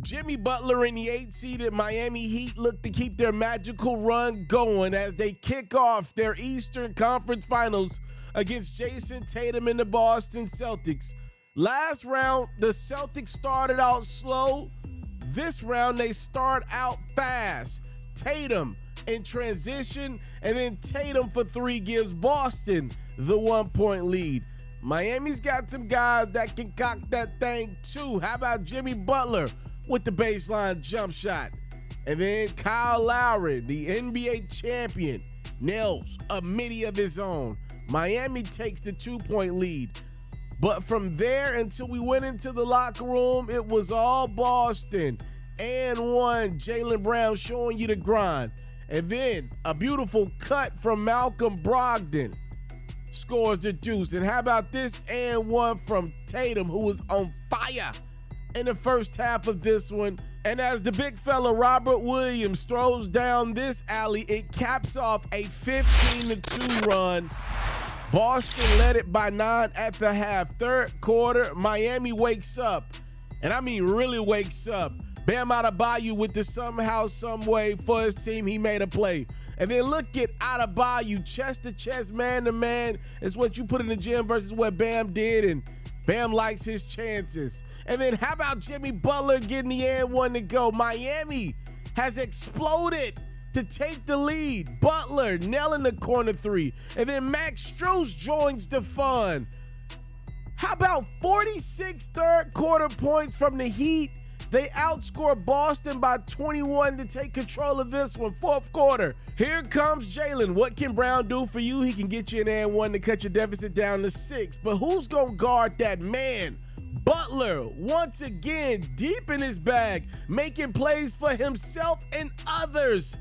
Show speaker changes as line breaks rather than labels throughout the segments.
Jimmy Butler and the 8-seeded Miami Heat look to keep their magical run going as they kick off their Eastern Conference Finals against Jason Tatum and the Boston Celtics. Last round, the Celtics started out slow. This round, they start out fast. Tatum in transition, and then Tatum for three gives Boston the 1-point lead. Miami's got some guys that can cock that thing too. How about Jimmy Butler with the baseline jump shot? And then Kyle Lowry, the NBA champion, nails a midi of his own. Miami takes the 2-point lead. But from there until we went into the locker room, it was all Boston. And one, Tatum Brown showing you the grind. And then a beautiful cut from Malcolm Brogdon scores the deuce. And how about this and one from Tatum, who was on fire in the first half of this one. And as the big fella Robert Williams throws down this alley, it caps off a 15-2 run. Boston led it by 9 at the half. Third quarter, Miami wakes up. And I mean really wakes up. Bam Adebayo with the somehow, some way for his team, he made a play. And then look at Adebayo, chest to chest, man to man. It's what you put in the gym versus what Bam did, and Bam likes his chances. And then how about Jimmy Butler getting the and one to go? Miami has exploded to take the lead. Butler nailing the corner three. And then Max Strus joins the fun. How about 46 third quarter points from the Heat? They outscore Boston by 21 to take control of this one. Fourth quarter, here comes Jalen. What can Brown do for you? He can get you an and one to cut your deficit down to 6. But who's going to guard that man? Butler, once again, deep in his bag, making plays for himself and others.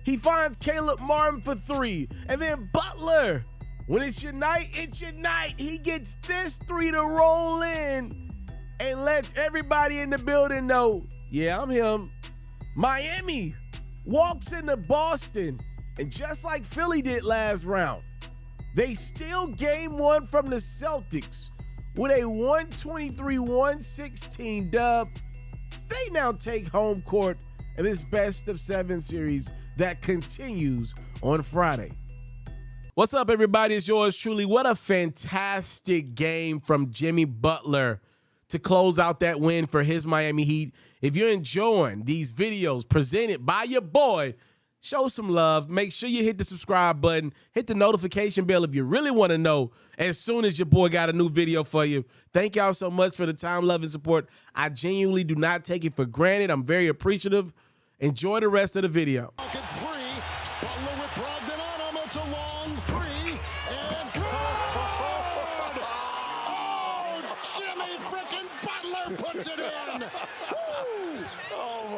He finds Caleb Martin for 3. And then Butler, when it's your night, it's your night. He gets this 3 to roll in and lets everybody in the building know, yeah, I'm him. Miami walks into Boston, and just like Philly did last round, they steal game one from the Celtics with a 123-116 dub. They now take home court in this best-of-7 series that continues on Friday. What's up, everybody? It's yours truly. What a fantastic game from Jimmy Butler to close out that win for his Miami Heat. If you're enjoying these videos presented by your boy, show some love. Make sure you hit the subscribe button. Hit the notification bell if you really want to know as soon as your boy got a new video for you. Thank y'all so much for the time, love, and support. I genuinely do not take it for granted. I'm very appreciative. Enjoy the rest of the video.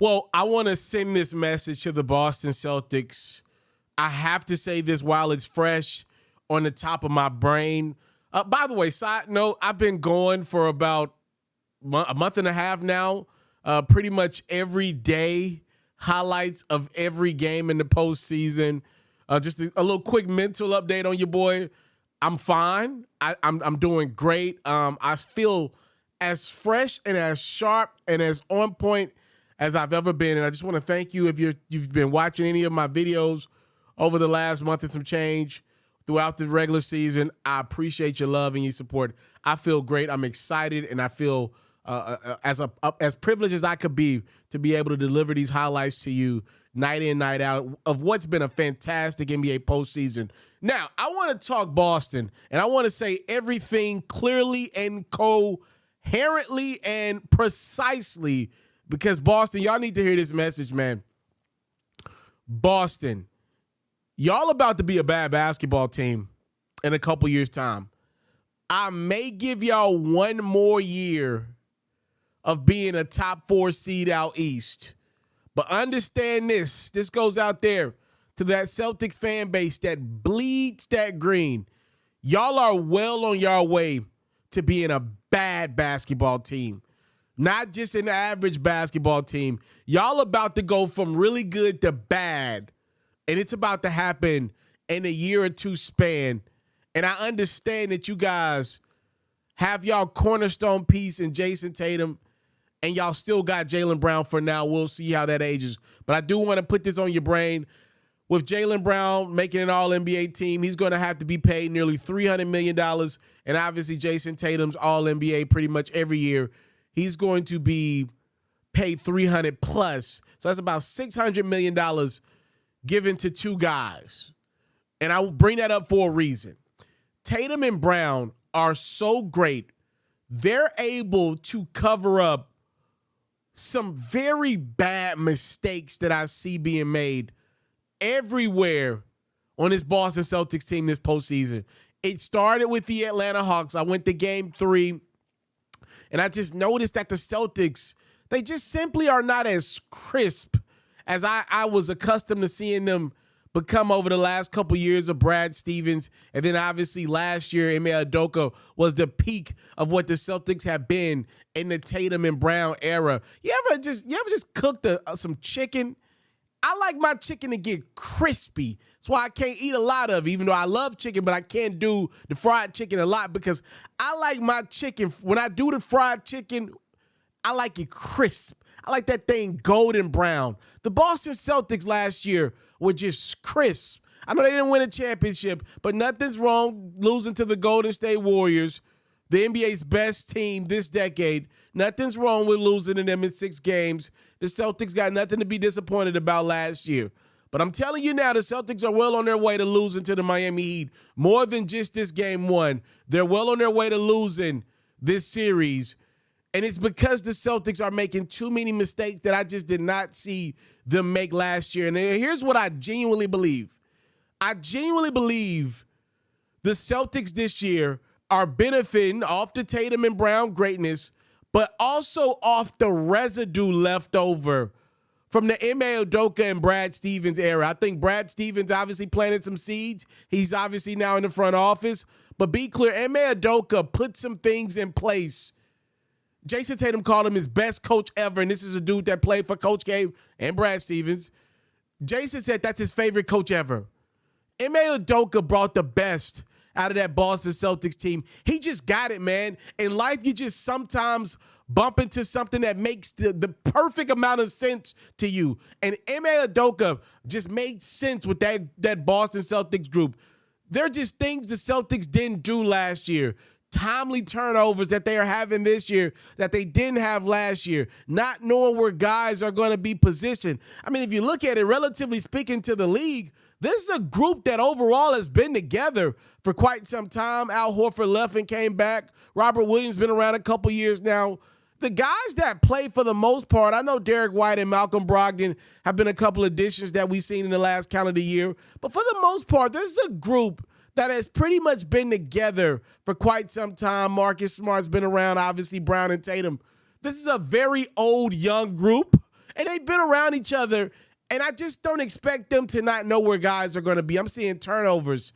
Well, I want to send this message to the Boston Celtics. I have to say this while it's fresh on the top of my brain. By the way, side note, I've been going for about a month and a half now. Pretty much every day, highlights of every game in the postseason. Just a little quick mental update on your boy. I'm fine. I'm doing great. I feel as fresh and as sharp and as on point as I've ever been. And I just want to thank you if you've been watching any of my videos over the last month and some change throughout the regular season. I appreciate your love and your support. I feel great. I'm excited, and I feel as privileged as I could be to be able to deliver these highlights to you night in, night out of what's been a fantastic NBA postseason. Now, I want to talk Boston, and I want to say everything clearly and coherently and precisely, because Boston, y'all need to hear this message, man. Boston, y'all about to be a bad basketball team in a couple years' time. I may give y'all one more year of being a top 4 seed out east. But understand this. This goes out there to that Celtics fan base that bleeds that green. Y'all are well on your way to being a bad basketball team. Not just an average basketball team. Y'all about to go from really good to bad. And it's about to happen in a year or two span. And I understand that you guys have y'all cornerstone piece in Jason Tatum and y'all still got Jaylen Brown for now. We'll see how that ages. But I do want to put this on your brain. With Jaylen Brown making an All-NBA team, he's going to have to be paid nearly $300 million. And obviously, Jason Tatum's All-NBA pretty much every year. He's going to be paid $300 plus. So that's about $600 million given to two guys. And I will bring that up for a reason. Tatum and Brown are so great. They're able to cover up some very bad mistakes that I see being made everywhere on this Boston Celtics team this postseason. It started with the Atlanta Hawks. I went to game 3, and I just noticed that the Celtics, they just simply are not as crisp as I was accustomed to seeing them become over the last couple years of Brad Stevens. And then obviously last year, Ime Udoka was the peak of what the Celtics have been in the Tatum and Brown era. You ever just cooked some chicken? I like my chicken to get crispy. That's why I can't eat a lot of it, even though I love chicken, but I can't do the fried chicken a lot because I like my chicken. When I do the fried chicken, I like it crisp. I like that thing golden brown. The Boston Celtics last year were just crisp. I know they didn't win a championship, but nothing's wrong losing to the Golden State Warriors, the NBA's best team this decade. Nothing's wrong with losing to them in 6 games. The Celtics got nothing to be disappointed about last year. But I'm telling you now, the Celtics are well on their way to losing to the Miami Heat. More than just this game 1. They're well on their way to losing this series. And it's because the Celtics are making too many mistakes that I just did not see them make last year. And here's what I genuinely believe. I genuinely believe the Celtics this year are benefiting off the Tatum and Brown greatness, but also off the residue left over from the Ime Udoka and Brad Stevens era. I think Brad Stevens obviously planted some seeds. He's obviously now in the front office. But be clear, Ime Udoka put some things in place. Jason Tatum called him his best coach ever, and this is a dude that played for Coach K and Brad Stevens. Jason said that's his favorite coach ever. Ime Udoka brought the best out of that Boston Celtics team. He just got it, man. In life, you just sometimes bump into something that makes the perfect amount of sense to you. And Ime Udoka just made sense with that Boston Celtics group. They're just things the Celtics didn't do last year. Timely turnovers that they are having this year that they didn't have last year. Not knowing where guys are going to be positioned. I mean, if you look at it, relatively speaking to the league, this is a group that overall has been together for quite some time. Al Horford left and came back. Robert Williams been around a couple years now. The guys that play for the most part, I know Derek White and Malcolm Brogdon have been a couple additions that we've seen in the last calendar year. But for the most part, this is a group that has pretty much been together for quite some time. Marcus Smart's been around, obviously Brown and Tatum. This is a very old, young group, and they've been around each other, and I just don't expect them to not know where guys are going to be. I'm seeing turnovers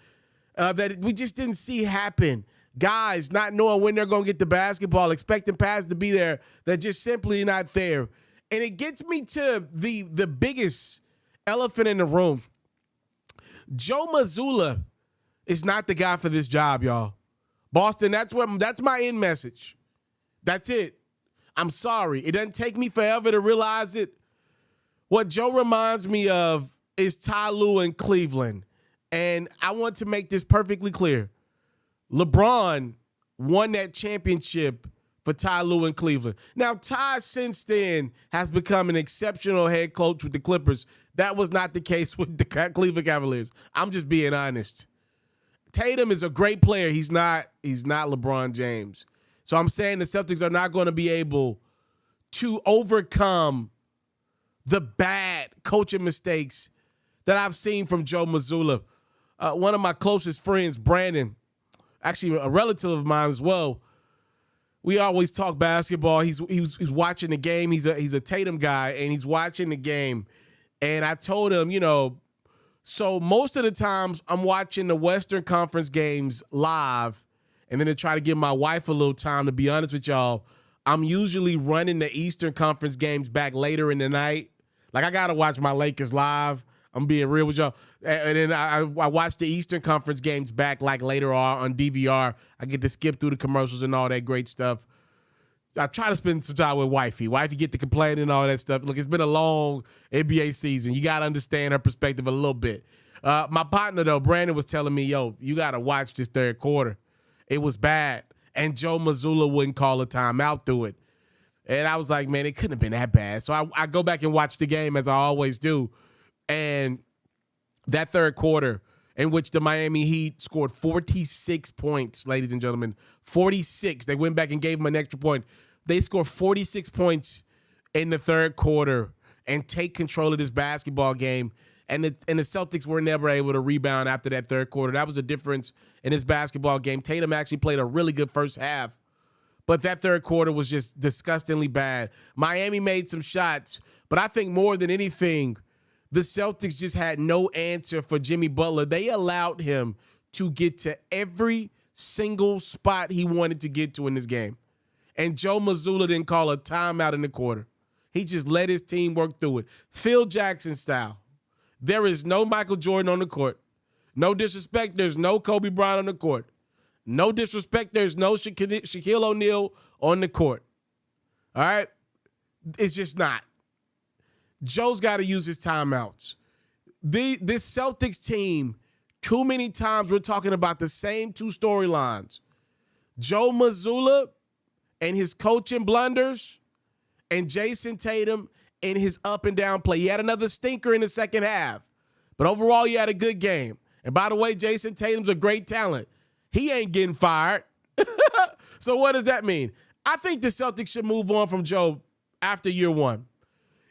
that we just didn't see happen. Guys not knowing when they're going to get the basketball, expecting passes to be there, they're just simply not there. And it gets me to the biggest elephant in the room. Joe Mazzulla is not the guy for this job, y'all. Boston, that's my end message. That's it. I'm sorry. It doesn't take me forever to realize it. What Joe reminds me of is Ty Lue in Cleveland. And I want to make this perfectly clear. LeBron won that championship for Ty Lue in Cleveland. Now, Ty since then has become an exceptional head coach with the Clippers. That was not the case with the Cleveland Cavaliers. I'm just being honest. Tatum is a great player. He's not LeBron James. So I'm saying the Celtics are not going to be able to overcome the bad coaching mistakes that I've seen from Joe Mazzulla. One of my closest friends, Brandon, actually a relative of mine as well, we always talk basketball. He's watching the game. He's a Tatum guy, and he's watching the game. And I told him, so most of the times I'm watching the Western Conference games live, and then to try to give my wife a little time, to be honest with y'all, I'm usually running the Eastern Conference games back later in the night. Like, I got to watch my Lakers live. I'm being real with y'all. And then I watch the Eastern Conference games back like later on DVR. I get to skip through the commercials and all that great stuff. I try to spend some time with wifey. Wifey get to complain and all that stuff. Look, it's been a long NBA season. You got to understand her perspective a little bit. My partner, though, Brandon, was telling me, yo, you got to watch this third quarter. It was bad. And Joe Mazzulla wouldn't call a timeout through it. And I was like, man, it couldn't have been that bad. So I go back and watch the game as I always do. And that third quarter, in which the Miami Heat scored 46 points, ladies and gentlemen, 46. They went back and gave them an extra point. They scored 46 points in the third quarter and take control of this basketball game. And the Celtics were never able to rebound after that third quarter. That was the difference in this basketball game. Tatum actually played a really good first half, but that third quarter was just disgustingly bad. Miami made some shots, but I think more than anything, the Celtics just had no answer for Jimmy Butler. They allowed him to get to every single spot he wanted to get to in this game. And Joe Mazzulla didn't call a timeout in the quarter. He just let his team work through it. Phil Jackson style. There is no Michael Jordan on the court. No disrespect, there's no Kobe Bryant on the court. No disrespect, there's no Shaquille O'Neal on the court. All right? It's just not. Joe's got to use his timeouts. This Celtics team, too many times we're talking about the same two storylines. Joe Mazzulla and his coaching blunders, and Jason Tatum and his up and down play. He had another stinker in the second half, but overall he had a good game. And by the way, Jason Tatum's a great talent. He ain't getting fired. So what does that mean? I think the Celtics should move on from Joe after year one.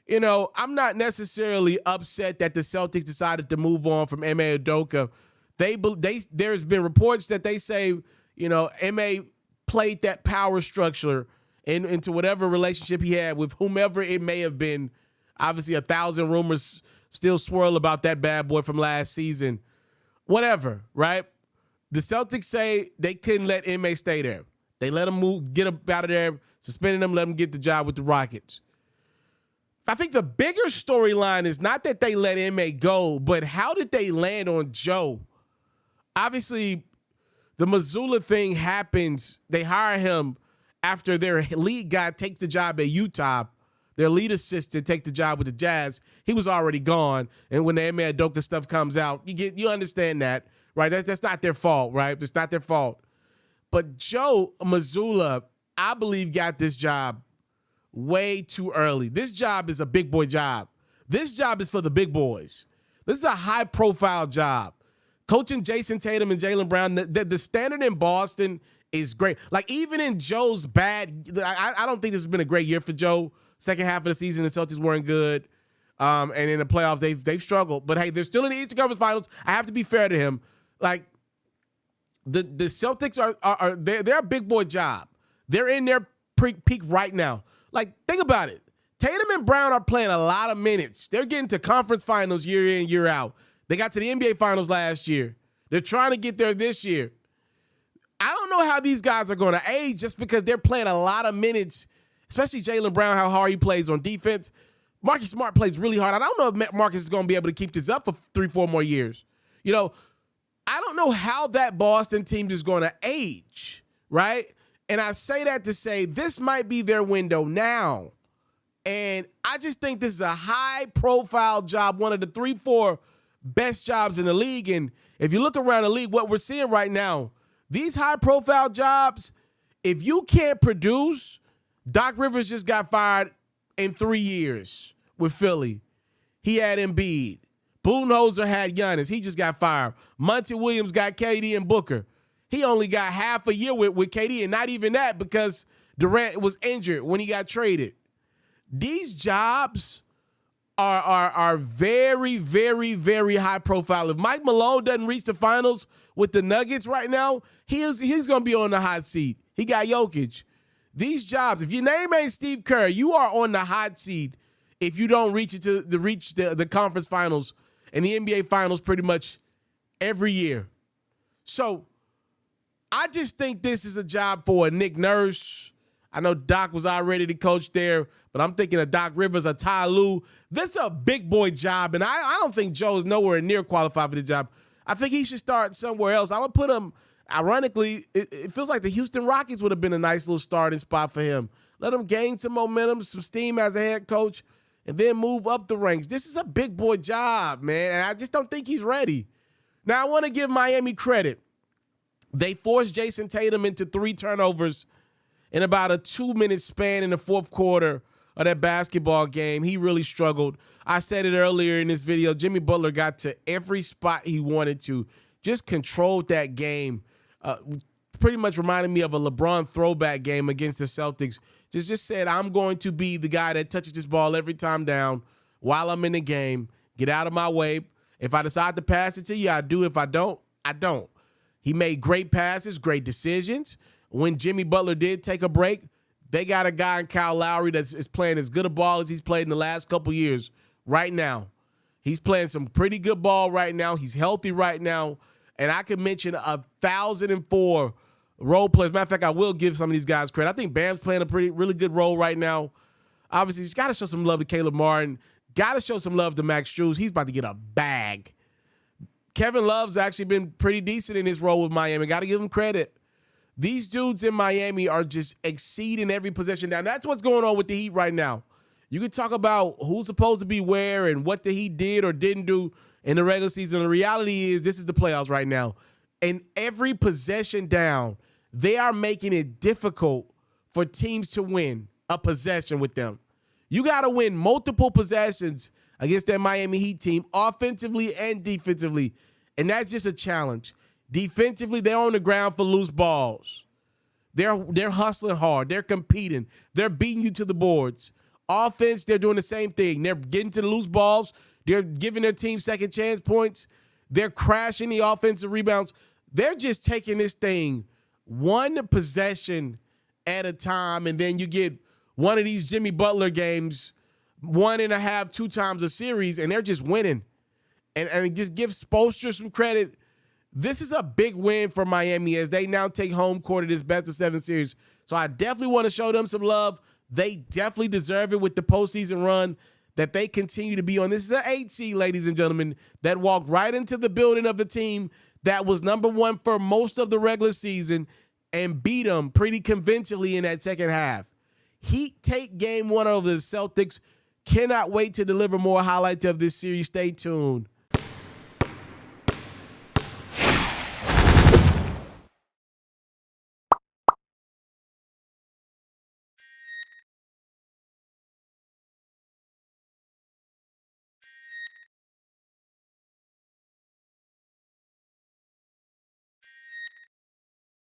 You know, I'm not necessarily upset that the Celtics decided to move on from Ime Udoka. There's been reports that they say, you know, Ime played that power structure into whatever relationship he had with whomever it may have been. Obviously, 1,000 rumors still swirl about that bad boy from last season. Whatever, right? The Celtics say they couldn't let Ime stay there. They let him get him out of there, suspended him, let him get the job with the Rockets. I think the bigger storyline is not that they let Ime go, but how did they land on Joe? Obviously, the Mazzulla thing happens. They hire him after their lead guy takes the job at Utah. Their lead assistant takes the job with the Jazz. He was already gone. And when the Ime Udoka stuff comes out, you understand that, right? That's not their fault, right? It's not their fault. But Joe Mazzulla, I believe, got this job way too early. This job is a big boy job. This job is for the big boys. This is a high-profile job. Coaching Jason Tatum and Jaylen Brown, the standard in Boston is great. Like, even in Joe's bad, I don't think this has been a great year for Joe. Second half of the season, the Celtics weren't good. And in the playoffs, they've struggled. But, hey, they're still in the Eastern Conference Finals. I have to be fair to him. Like, the Celtics they're a big boy job. They're in their peak right now. Like, think about it. Tatum and Brown are playing a lot of minutes. They're getting to conference finals year in, year out. They got to the NBA Finals last year. They're trying to get there this year. I don't know how these guys are going to age just because they're playing a lot of minutes, especially Jaylen Brown, how hard he plays on defense. Marcus Smart plays really hard. I don't know if Marcus is going to be able to keep this up for 3-4 more years. You know, I don't know how that Boston team is going to age, right? And I say that to say this might be their window now. And I just think this is a high-profile job, one of the 3-4 best jobs in the league. And if you look around the league, what we're seeing right now, these high-profile jobs, if you can't produce, Doc Rivers just got fired in 3 years with Philly. He had Embiid. Budenholzer had Giannis. He just got fired. Monty Williams got KD and Booker. He only got half a year with KD, and not even that because Durant was injured when he got traded. These jobs are very, very, very high profile. If Mike Malone doesn't reach the finals with the Nuggets right now, he's going to be on the hot seat. He got Jokic. These jobs, if your name ain't Steve Kerr, you are on the hot seat if you don't reach the conference finals and the NBA finals pretty much every year. So I just think this is a job for a Nick Nurse. I know Doc was already the coach there, but I'm thinking of Doc Rivers, a Ty Lue. This is a big boy job, and I don't think Joe is nowhere near qualified for the job. I think he should start somewhere else. I would put him, ironically, it feels like the Houston Rockets would have been a nice little starting spot for him. Let him gain some momentum, some steam as a head coach, and then move up the ranks. This is a big boy job, man, and I just don't think he's ready. Now, I want to give Miami credit. They forced Jason Tatum into 3 turnovers in about a 2-minute span in the fourth quarter of that basketball game. He really struggled. I said it earlier in this video. Jimmy Butler got to every spot he wanted to, just controlled that game. Pretty much reminded me of a LeBron throwback game against the Celtics. Just said, I'm going to be the guy that touches this ball every time down while I'm in the game. Get out of my way. If I decide to pass it to you, I do. If I don't, I don't. He made great passes, great decisions. When Jimmy Butler did take a break, they got a guy in Kyle Lowry that is playing as good a ball as he's played in the last couple years right now. He's playing some pretty good ball right now. He's healthy right now. And I could mention 1,004 role players. Matter of fact, I will give some of these guys credit. I think Bam's playing a really good role right now. Obviously, he's got to show some love to Caleb Martin. Got to show some love to Max Strus. He's about to get a bag. Kevin Love's actually been pretty decent in his role with Miami. Got to give him credit. These dudes in Miami are just exceeding every possession down. That's what's going on with the Heat right now. You can talk about who's supposed to be where and what the Heat did or didn't do in the regular season. The reality is this is the playoffs right now. And every possession down, they are making it difficult for teams to win a possession with them. You got to win multiple possessions against that Miami Heat team, offensively and defensively. And that's just a challenge. Defensively, they're on the ground for loose balls. They're hustling hard. They're competing. They're beating you to the boards. Offense, they're doing the same thing. They're getting to the loose balls. They're giving their team second chance points. They're crashing the offensive rebounds. They're just taking this thing one possession at a time, and then you get one of these Jimmy Butler games, 1.5, 2 times a series, and they're just winning. And just give Spoelstra some credit. This is a big win for Miami as they now take home court of this best-of-7 series. So I definitely want to show them some love. They definitely deserve it with the postseason run that they continue to be on. This is an 8 seed, ladies and gentlemen, that walked right into the building of the team that was number 1 for most of the regular season and beat them pretty convincingly in that second half. Heat take game 1 over the Celtics. Cannot wait to deliver more highlights of this series. Stay tuned.